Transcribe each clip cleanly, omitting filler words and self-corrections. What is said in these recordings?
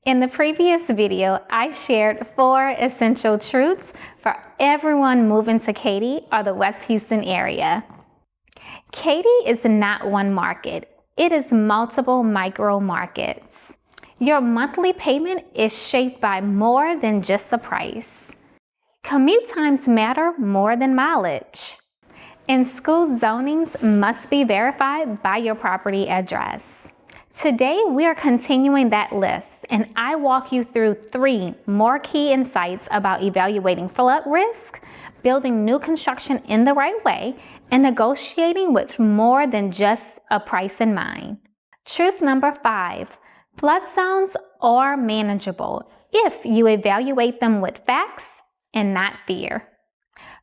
In the previous video, I shared 4 essential truths for everyone moving to Katy or the West Houston area. Katy is not one market. It is multiple micro markets. Your monthly payment is shaped by more than just the price. Commute times matter more than mileage. And school zonings must be verified by your property address. Today, we are continuing that list, and I walk you through 3 more key insights about evaluating flood risk, building new construction in the right way, and negotiating with more than just a price in mind. Truth number 5, flood zones are manageable if you evaluate them with facts and not fear.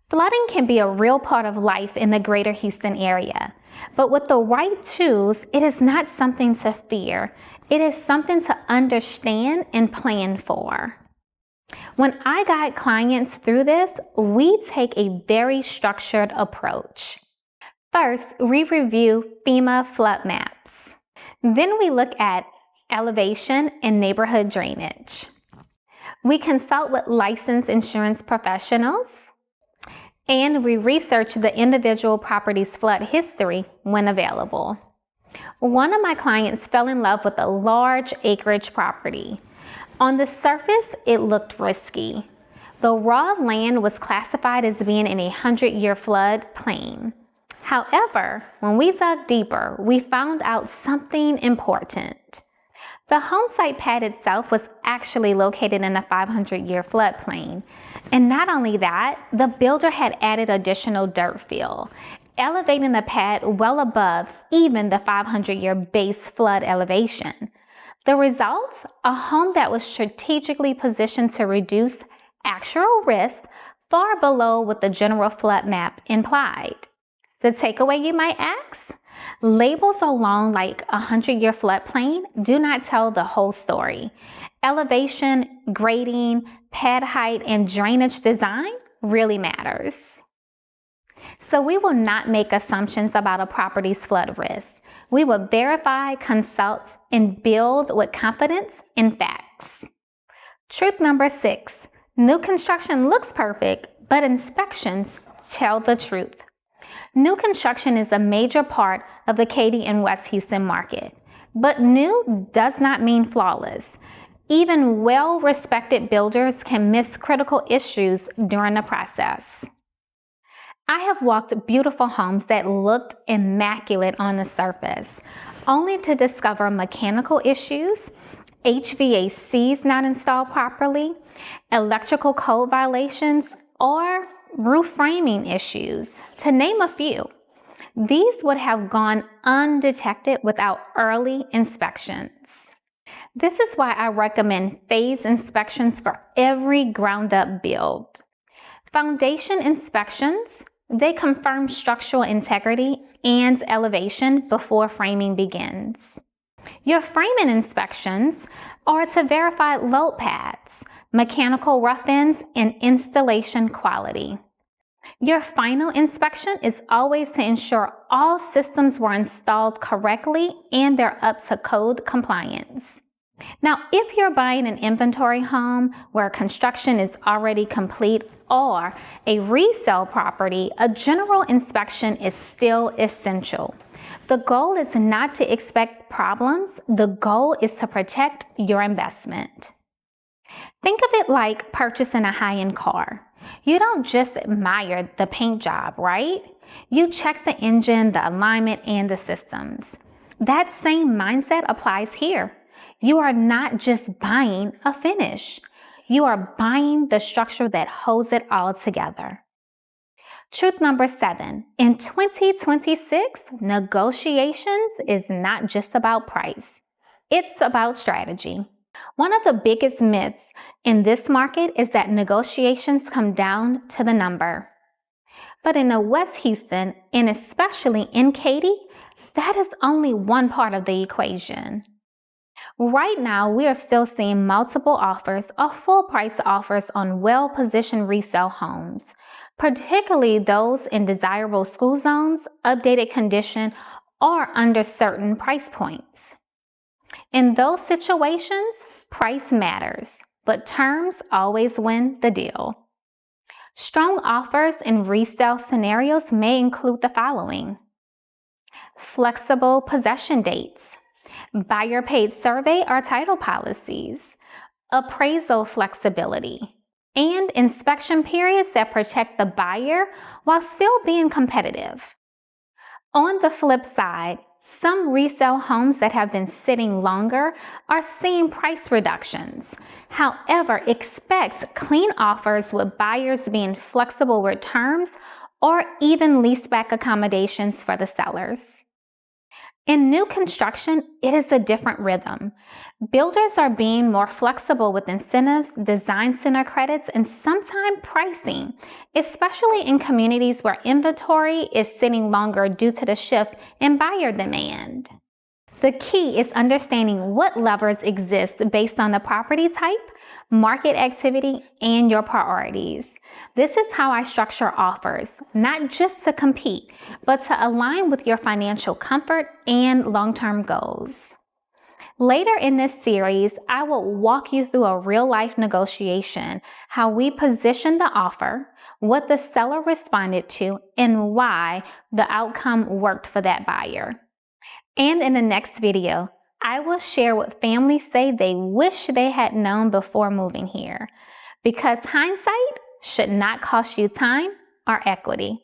Flooding can be a real part of life in the greater Houston area, but with the right tools, it is not something to fear. It is something to understand and plan for. When I guide clients through this, we take a very structured approach. First, we review FEMA flood maps. Then we look at elevation and neighborhood drainage. We consult with licensed insurance professionals. And we research the individual property's flood history when available. One of my clients fell in love with a large acreage property. On the surface, it looked risky. The raw land was classified as being in a 100-year flood plain. However, when we dug deeper, we found out something important. The home site pad itself was actually located in a 500-year floodplain. And not only that, the builder had added additional dirt fill, elevating the pad well above even the 500-year base flood elevation. The result? A home that was strategically positioned to reduce actual risk far below what the general flood map implied. The takeaway, you might ask? Labels alone like a 100-year floodplain do not tell the whole story. Elevation, grading, pad height, and drainage design really matters. So we will not make assumptions about a property's flood risk. We will verify, consult, and build with confidence and facts. Truth number 6, new construction looks perfect, but inspections tell the truth. New construction is a major part of the Katy and West Houston market, but new does not mean flawless. Even well-respected builders can miss critical issues during the process. I have walked beautiful homes that looked immaculate on the surface, only to discover mechanical issues, HVACs not installed properly, electrical code violations, or roof framing issues, to name a few. These would have gone undetected without early inspections. This is why I recommend phase inspections for every ground-up build. Foundation inspections, they confirm structural integrity and elevation before framing begins. Your framing inspections are to verify load pads, mechanical rough-ins, and installation quality. Your final inspection is always to ensure all systems were installed correctly and they're up to code compliance. Now, if you're buying an inventory home where construction is already complete or a resale property, a general inspection is still essential. The goal is not to expect problems. The goal is to protect your investment. Think of it like purchasing a high-end car. You don't just admire the paint job, right? You check the engine, the alignment, and the systems. That same mindset applies here. You are not just buying a finish. You are buying the structure that holds it all together. Truth number 7, in 2026, negotiations is not just about price. It's about strategy. One of the biggest myths in this market is that negotiations come down to the number. But in the West Houston, and especially in Katy, that is only one part of the equation. Right now, we are still seeing multiple offers or full price offers on well-positioned resale homes, particularly those in desirable school zones, updated condition, or under certain price points. In those situations, Price matters, but terms always win the deal. Strong offers in resale scenarios may include the following: flexible possession dates, buyer paid survey or title policies, appraisal flexibility, and inspection periods that protect the buyer while still being competitive. On the flip side, some resale homes that have been sitting longer are seeing price reductions. However, expect clean offers with buyers being flexible with terms or even leaseback accommodations for the sellers. In new construction, it is a different rhythm. Builders are being more flexible with incentives, design center credits, and sometimes pricing, especially in communities where inventory is sitting longer due to the shift in buyer demand. The key is understanding what levers exist based on the property type, market activity, and your priorities. This is how I structure offers, not just to compete, but to align with your financial comfort and long-term goals. Later in this series, I will walk you through a real-life negotiation, how we position the offer, what the seller responded to, and why the outcome worked for that buyer. And in the next video, I will share what families say they wish they had known before moving here, because hindsight should not cost you time or equity.